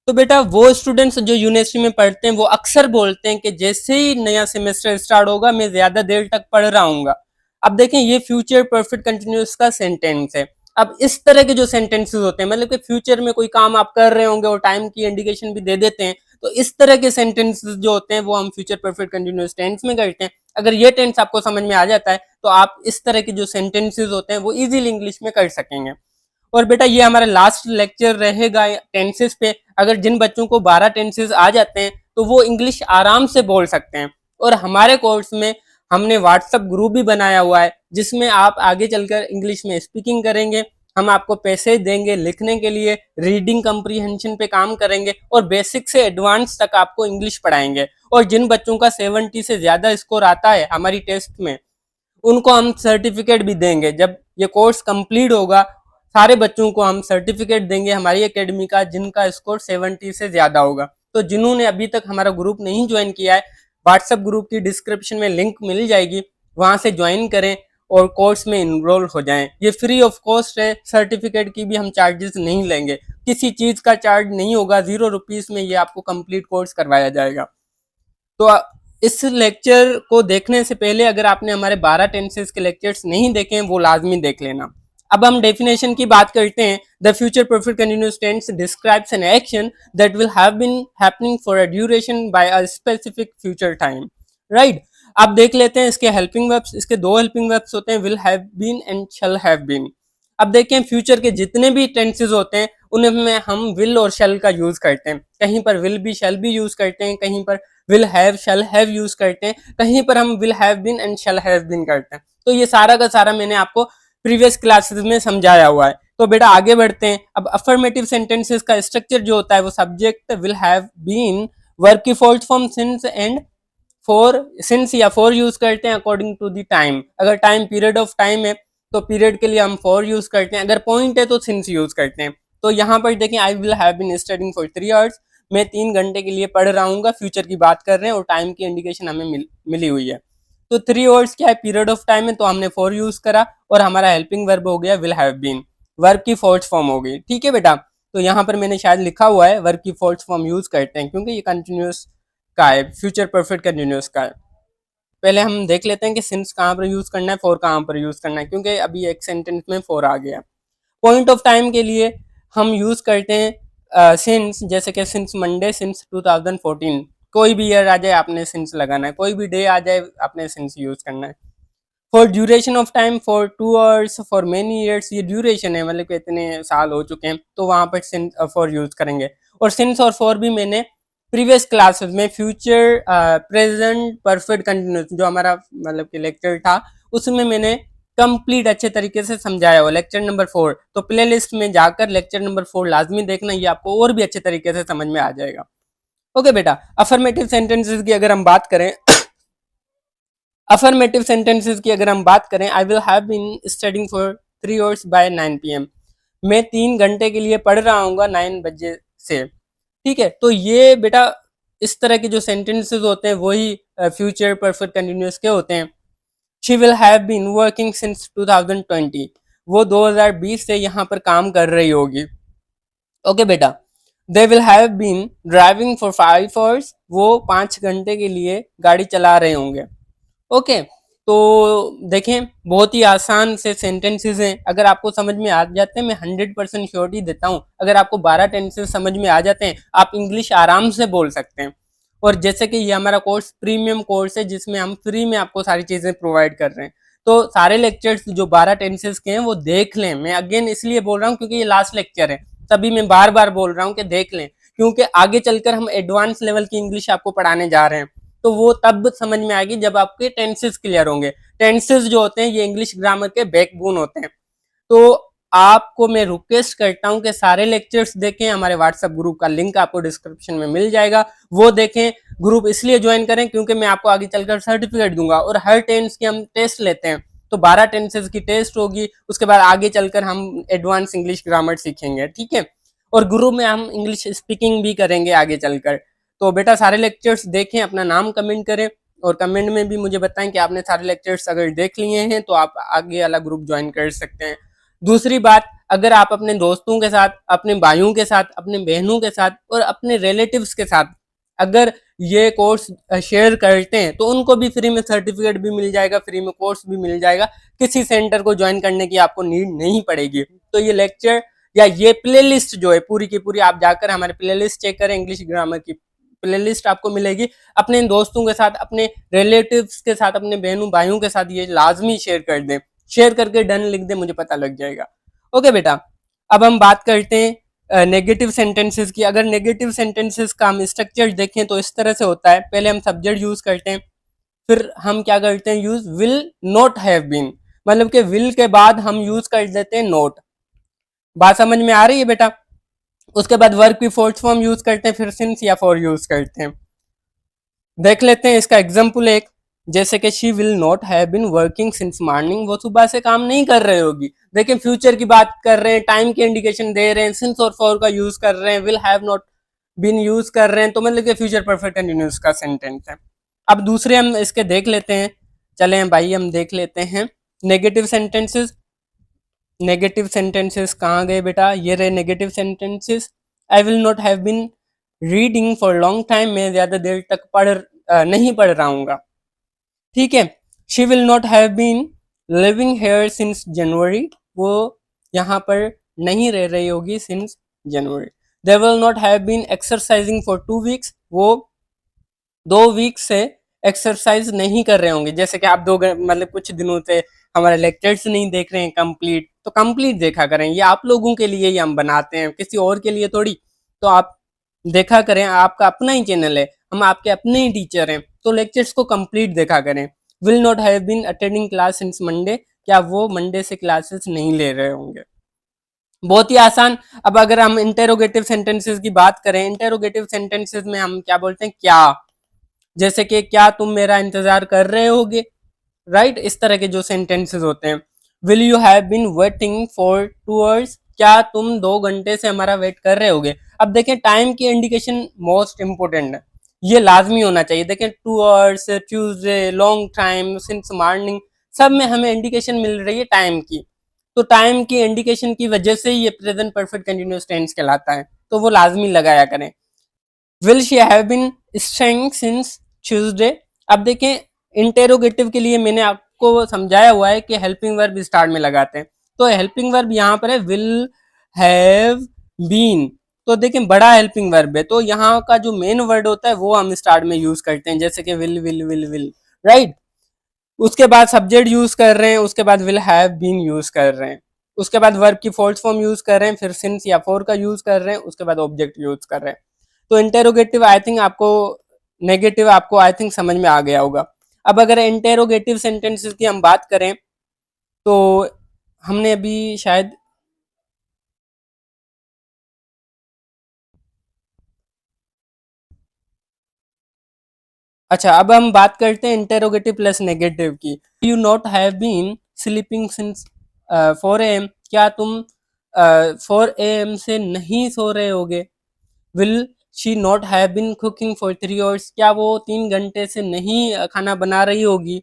तो बेटा वो स्टूडेंट्स जो यूनिवर्सिटी में पढ़ते हैं वो अक्सर बोलते हैं कि जैसे ही नया सेमेस्टर स्टार्ट होगा मैं ज्यादा देर तक पढ़ रहा हूँ। अब देखें ये फ्यूचर परफेक्ट कंटिन्यूअस का सेंटेंस है। अब इस तरह के जो सेंटेंसेस होते हैं मतलब कि फ्यूचर में कोई काम आप कर रहे होंगे और टाइम की इंडिकेशन भी दे देते हैं, तो इस तरह के सेंटेंसेस जो होते हैं वो हम फ्यूचर परफेक्ट कंटिन्यूअस टेंस में करते हैं। अगर ये टेंस आपको समझ में आ जाता है तो आप इस तरह के जो सेंटेंसेस होते हैं वो इजीली इंग्लिश में कर सकेंगे। और बेटा ये हमारा लास्ट लेक्चर रहेगा टेंसेस पे। अगर जिन बच्चों को 12 टेंसेस आ जाते हैं तो वो इंग्लिश आराम से बोल सकते हैं। और हमारे कोर्स में हमने व्हाट्सएप ग्रुप भी बनाया हुआ है जिसमें आप आगे चलकर इंग्लिश में स्पीकिंग करेंगे। हम आपको पैसे देंगे लिखने के लिए, रीडिंग कंप्रीहेंशन पे काम करेंगे और बेसिक से एडवांस तक आपको इंग्लिश पढ़ाएंगे। और जिन बच्चों का 70 से ज्यादा स्कोर आता है हमारी टेस्ट में उनको हम सर्टिफिकेट भी देंगे। जब ये कोर्स कंप्लीट होगा सारे बच्चों को हम सर्टिफिकेट देंगे हमारी एकेडमी का जिनका स्कोर 70 से ज्यादा होगा। तो जिन्होंने अभी तक हमारा ग्रुप नहीं ज्वाइन किया है, व्हाट्सएप ग्रुप की डिस्क्रिप्शन में लिंक मिल जाएगी, वहां से ज्वाइन करें और कोर्स में इनरोल हो जाएं। ये फ्री ऑफ कॉस्ट है, सर्टिफिकेट की भी हम चार्जेस नहीं लेंगे, किसी चीज का चार्ज नहीं होगा, 0 रुपीज में ये आपको कंप्लीट कोर्स करवाया जाएगा। तो इस लेक्चर को देखने से पहले अगर आपने हमारे 12 टेंसेस के लेक्चर्स नहीं देखे हैं वो लाजमी देख लेना। अब हम डेफिनेशन की बात करते हैं। The future perfect continuous tense describes an action that will have been happening for a duration by a specific future time, right. अब देख लेते हैं इसके हेल्पिंग वर्ब्स। इसके दो हेल्पिंग वर्ब्स होते हैं, will have been and shall have been. अब देखें फ्यूचर के जितने भी टेंसेस होते हैं उनमें हम विल और शैल का यूज करते हैं। कहीं पर विल भी शैल भी यूज करते हैं, कहीं पर will have shall have use करते हैं, कहीं पर हम will have been and shall have been करते हैं। तो ये सारा का सारा मैंने आपको प्रीवियस क्लासेस में समझाया हुआ है। तो बेटा आगे बढ़ते हैं। अब अफर्मेटिव सेंटेंसेस का स्ट्रक्चर जो होता है वो subject will have been, verb की फॉल्ट form since and for, since या फोर यूज करते हैं अकॉर्डिंग टू द टाइम। अगर टाइम पीरियड ऑफ टाइम है तो पीरियड के लिए हम फोर यूज करते हैं, अगर पॉइंट है तो सिंस यूज करते हैं। तो यहाँ पर देखें I will have been studying for 3 hours, मैं 3 घंटे के लिए पढ़ रहा हूँ, फ्यूचर की बात कर रहे हैं और टाइम की इंडिकेशन हमें मिली हुई है। तो 3 आवर्स क्या है, पीरियड ऑफ टाइम है, तो हमने फोर यूज करा और हमारा हेल्पिंग वर्ब हो गया विल हैव बीन, वर्ब की फोर्थ फॉर्म हो गई। ठीक है बेटा, तो यहाँ पर मैंने शायद लिखा हुआ है वर्ब की फोर्थ फॉर्म यूज करते हैं क्योंकि ये कंटिन्यूस का है, फ्यूचर परफेक्ट कंटिन्यूस का है। पहले हम देख लेते हैं कि सिंस कहाँ पर यूज करना है, फोर कहाँ पर यूज करना है, क्योंकि अभी एक सेंटेंस में फोर आ गया। पॉइंट ऑफ टाइम के लिए हम यूज करते हैं सिंस, जैसे कि सिंस मंडे, सिंस 2014, कोई भी ईयर आ जाए आपने सिंस लगाना है, कोई भी डे आ जाए आपने सिंस यूज करना है। For duration of time, for 2 hours, for many years, ये ड्यूरेशन है मतलब कि इतने साल हो चुके हैं, तो वहां पर सिंस फॉर यूज करेंगे। और सिंस और फॉर भी मैंने प्रीवियस क्लासेस में फ्यूचर प्रेजेंट परफेक्ट कंटिन्यूस जो हमारा मतलब कि लेक्चर था उसमें मैंने कंप्लीट अच्छे तरीके से समझाया हुआ, लेक्चर नंबर 4। तो प्ले लिस्ट में जाकर लेक्चर नंबर 4 लाजमी देखना, ये आपको और भी अच्छे तरीके से समझ में आ जाएगा। ओके बेटा, अफर्मेटिव सेंटेंसेस की अगर हम बात करें अफर्मेटिव सेंटेंसेस की अगर हम बात करें, I will have been studying for 3 hours by 9 PM, मैं 3 घंटे के लिए पढ़ रहा हूँ 9 बजे से। ठीक है, तो ये बेटा इस तरह के जो सेंटेंसेस होते हैं वही फ्यूचर परफेक्ट कंटिन्यूअस के होते हैं। She will have been working since 2020, वो 2020 से यहाँ पर काम कर रही होगी। ओके बेटा, they will have been driving for 5 hours, वो 5 घंटे के लिए गाड़ी चला रहे होंगे। ओके, तो देखें बहुत ही आसान से सेंटेंसेस हैं, अगर आपको समझ में आ जाते हैं मैं 100% श्योरिटी देता हूँ, अगर आपको 12 टेंसेस समझ में आ जाते हैं आप इंग्लिश आराम से बोल सकते हैं। और जैसे कि ये हमारा कोर्स प्रीमियम कोर्स है जिसमें हम फ्री में आपको सारी चीज़ें प्रोवाइड कर रहे हैं, तो सारे लेक्चर्स जो 12 टेंसेस के हैं वो देख लें। मैं अगेन इसलिए बोल रहा हूँ क्योंकि ये लास्ट लेक्चर है, तभी मैं बार बार बोल रहा हूँ कि देख लें, क्योंकि आगे चलकर हम एडवांस लेवल की इंग्लिश आपको पढ़ाने जा रहे हैं, तो वो तब समझ में आएगी जब आपके टेंसेस क्लियर होंगे। टेंसेस जो होते हैं ये इंग्लिश ग्रामर के बैकबोन होते हैं। तो आपको मैं रिक्वेस्ट करता हूं कि सारे लेक्चर्स देखें, हमारे व्हाट्सएप ग्रुप का लिंक आपको डिस्क्रिप्शन में मिल जाएगा, वो देखें। ग्रुप इसलिए ज्वाइन करें क्योंकि मैं आपको आगे चलकर सर्टिफिकेट दूंगा और हर टेंस की हम टेस्ट लेते हैं, तो 12 टेंसेस की टेस्ट होगी, उसके बाद आगे चलकर हम एडवांस इंग्लिश ग्रामर सीखेंगे। ठीक है, और ग्रुप में हम इंग्लिश स्पीकिंग भी करेंगे आगे चलकर। तो बेटा सारे लेक्चर्स देखें, अपना नाम कमेंट करें और कमेंट में भी मुझे बताएं कि आपने सारे लेक्चर्स अगर देख लिए हैं तो आप आगे वाला ग्रुप ज्वाइन कर सकते हैं। दूसरी बात, अगर आप अपने दोस्तों के साथ, अपने भाइयों के साथ, अपने बहनों के साथ और अपने रिलेटिव्स के साथ अगर ये कोर्स शेयर करते हैं तो उनको भी फ्री में सर्टिफिकेट भी मिल जाएगा, फ्री में कोर्स भी मिल जाएगा, किसी सेंटर को ज्वाइन करने की आपको नीड नहीं पड़ेगी। तो ये लेक्चर या ये प्लेलिस्ट जो है पूरी की पूरी, आप जाकर हमारे प्लेलिस्ट चेक करें, इंग्लिश ग्रामर की प्लेलिस्ट आपको मिलेगी। अपने दोस्तों के साथ, अपने रिलेटिव्स के साथ, अपने बहनों भाइयों के साथ ये लाजमी शेयर कर दें। शेयर करके डन लिख दे, मुझे पता लग जाएगा। ओके बेटा, अब हम बात करते हैं नेगेटिव सेंटेंसेस की। अगर नेगेटिव सेंटेंसेस का हम स्ट्रक्चर देखें तो इस तरह से होता है। पहले हम सब्जेक्ट यूज करते हैं, फिर हम क्या करते हैं, use will not have been, मतलब कि विल के बाद हम यूज कर देते हैं नॉट। बात समझ में आ रही है बेटा? उसके बाद वर्ब की फोर्थ फॉर्म यूज करते हैं, फिर सिंस या फॉर यूज करते हैं। देख लेते हैं इसका एग्जाम्पल एक, जैसे कि she will not have been working since morning, वो सुबह से काम नहीं कर रही होगी। देखिए फ्यूचर की बात कर रहे हैं, टाइम की इंडिकेशन दे रहे हैं, सिंस और फॉर का यूज कर रहे हैं, will have not been use कर रहे हैं, तो मतलब कि फ्यूचर परफेक्ट कंटीन्यूअस का सेंटेंस है। अब दूसरे हम इसके देख लेते हैं। चले भाई हम देख लेते हैं नेगेटिव सेंटेंसेस। नेगेटिव सेंटेंसेस कहाँ गए बेटा? ये रहे negative sentences. I will not have been reading for long time, मैं ज्यादा देर तक नहीं पढ़ रहा हूँ। ठीक है। She will not have been living here since January, वो यहाँ पर नहीं रह रही होगी since January. They will not have been exercising for 2 weeks, वो 2 वीक से एक्सरसाइज नहीं कर रहे होंगे। जैसे कि आप मतलब कुछ दिनों से हमारे लेक्चर्स नहीं देख रहे हैं कंप्लीट, तो कंप्लीट देखा करें। ये आप लोगों के लिए ही हम बनाते हैं, किसी और के लिए थोड़ी। तो आप देखा करें, आपका अपना ही चैनल है, हम आपके अपने ही टीचर हैं, तो लेक्चर्स को कंप्लीट देखा करें। Will not have been attending class since Monday, क्या वो मंडे से क्लासेस नहीं ले रहे होंगे। बहुत ही आसान। अब अगर हम इंटेरोगेटिव सेंटेंसेस की बात करें, इंटेरोगेटिव सेंटेंसेस में हम क्या बोलते हैं, क्या। जैसे कि क्या तुम मेरा इंतजार कर रहे होगे, राइट? इस तरह के जो सेंटेंसेस होते हैं। Will you have been waiting for 2 hours, क्या तुम 2 घंटे से हमारा वेट कर रहे होगे। अब देखें टाइम की इंडिकेशन मोस्ट इंपोर्टेंट है, ये लाजमी होना चाहिए। देखें 2 hours, Tuesday, long time, since morning, सब में हमें इंडिकेशन मिल रही है टाइम की। तो टाइम की इंडिकेशन की वजह से ये प्रेजेंट परफेक्ट कंटिन्यूअस टेंस कहलाता है, तो वो लाजमी लगाया करें। Will she have been staying since Tuesday. अब देखें इंटेरोगेटिव के लिए मैंने आपको समझाया हुआ है कि हेल्पिंग वर्ब स्टार्ट में लगाते हैं, तो हेल्पिंग वर्ब यहाँ पर है विल हैव बीन। तो देखें बड़ा हेल्पिंग वर्ब है, तो यहाँ का जो मेन वर्ड होता है वो हम स्टार्ट में यूज करते हैं, जैसे कि will will will will, right. उसके बाद सब्जेक्ट यूज कर रहे हैं, उसके बाद विल हैव बीन यूज कर रहे हैं, उसके बाद वर्ब की फोर्थ फॉर्म यूज कर रहे हैं, फिर सिंस या फॉर का यूज कर रहे हैं, उसके बाद ऑब्जेक्ट यूज कर रहे हैं। तो इंटेरोगेटिव आई थिंक आपको, नेगेटिव आपको आई थिंक समझ में आ गया होगा। अब अगर इंटेरोगेटिव सेंटेंसेस की हम बात करें तो हमने अभी शायद, अच्छा अब हम बात करते हैं इंटेरोगेटिव प्लस नेगेटिव की। You not have been sleeping since 4 AM, क्या तुम 4 AM से नहीं सो रहे होगे। Will she not have been cooking for 3 hours, क्या वो 3 घंटे से नहीं खाना बना रही होगी।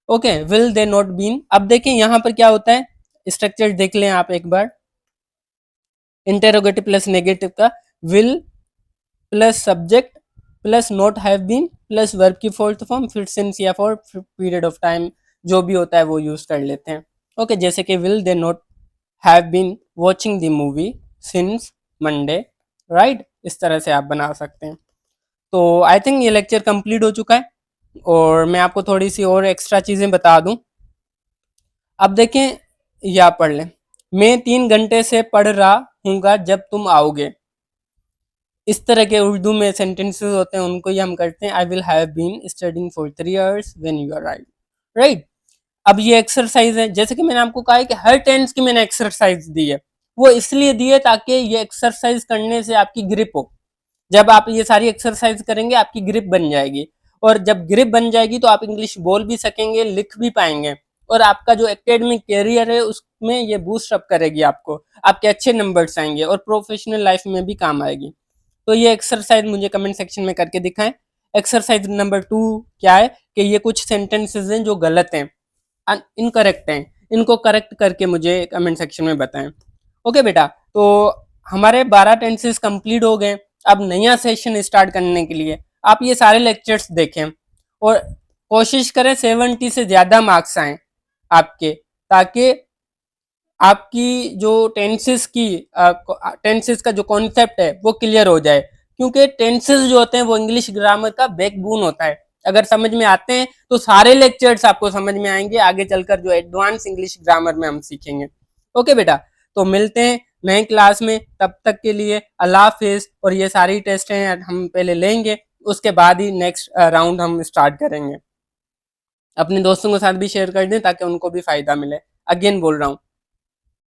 Okay, will they not been. अब देखें यहाँ पर क्या होता है, स्ट्रक्चर देख लें आप एक बार इंटेरोगेटिव प्लस नेगेटिव का। Will plus subject plus not have been plus verb की फोर्थ फॉर्म, फिर सिंस या फॉर पीरियड ऑफ टाइम जो भी होता है वो यूज कर लेते हैं। ओके, जैसे कि will they not have been watching the movie since Monday, right. इस तरह से आप बना सकते हैं। तो आई थिंक ये लेक्चर कंप्लीट हो चुका है, और मैं आपको थोड़ी सी और एक्स्ट्रा चीज़ें बता दूं। अब देखें, या पढ़ लें, मैं 3 घंटे से पढ़ रहा हूँगा जब तुम आओगे। इस तरह के उर्दू में सेंटेंसेस होते हैं, उनको ही हम करते हैं I will have been studying for 3 hours when you arrive, right. अब ये एक्सरसाइज है, जैसे कि मैंने आपको कहा है कि हर टेंस की मैंने एक्सरसाइज दी है, वो इसलिए दी है ताकि ये एक्सरसाइज करने से आपकी ग्रिप हो। जब आप ये सारी एक्सरसाइज करेंगे आपकी ग्रिप बन जाएगी, और जब ग्रिप बन जाएगी तो आप इंग्लिश बोल भी सकेंगे, लिख भी पाएंगे, और आपका जो एकेडमिक कैरियर है उसमें ये बूस्ट अप करेगी आपको, आपके अच्छे नंबर्स आएंगे और प्रोफेशनल लाइफ में भी काम आएगी। तो ये एक्सरसाइज मुझे कमेंट सेक्शन में करके दिखाएं। एक्सरसाइज नंबर 2 क्या है कि ये कुछ सेंटेंसेस हैं जो गलत हैं, इनकरेक्ट हैं, इनको करेक्ट करके मुझे कमेंट सेक्शन में बताएं। ओके बेटा, तो हमारे 12 टेंसेस कंप्लीट हो गए। अब नया सेशन स्टार्ट करने के लिए आप ये सारे लेक्चर्स देखें और कोशिश करें 70 से ज़्यादा मार्क्स आए आपके, ताकि आपकी जो टेंसेस का जो कॉन्सेप्ट है वो क्लियर हो जाए, क्योंकि टेंसेस जो होते हैं वो इंग्लिश ग्रामर का बैकबोन होता है। अगर समझ में आते हैं तो सारे लेक्चर्स आपको समझ में आएंगे, आगे चलकर जो एडवांस इंग्लिश ग्रामर में हम सीखेंगे। ओके बेटा, तो मिलते हैं नए क्लास में, तब तक के लिए अल्लाह हाफिज। और ये सारी टेस्ट हैं हम पहले लेंगे, उसके बाद ही नेक्स्ट राउंड हम स्टार्ट करेंगे। अपने दोस्तों के साथ भी शेयर कर दें ताकि उनको भी फायदा मिले। अगेन बोल रहा हूँ,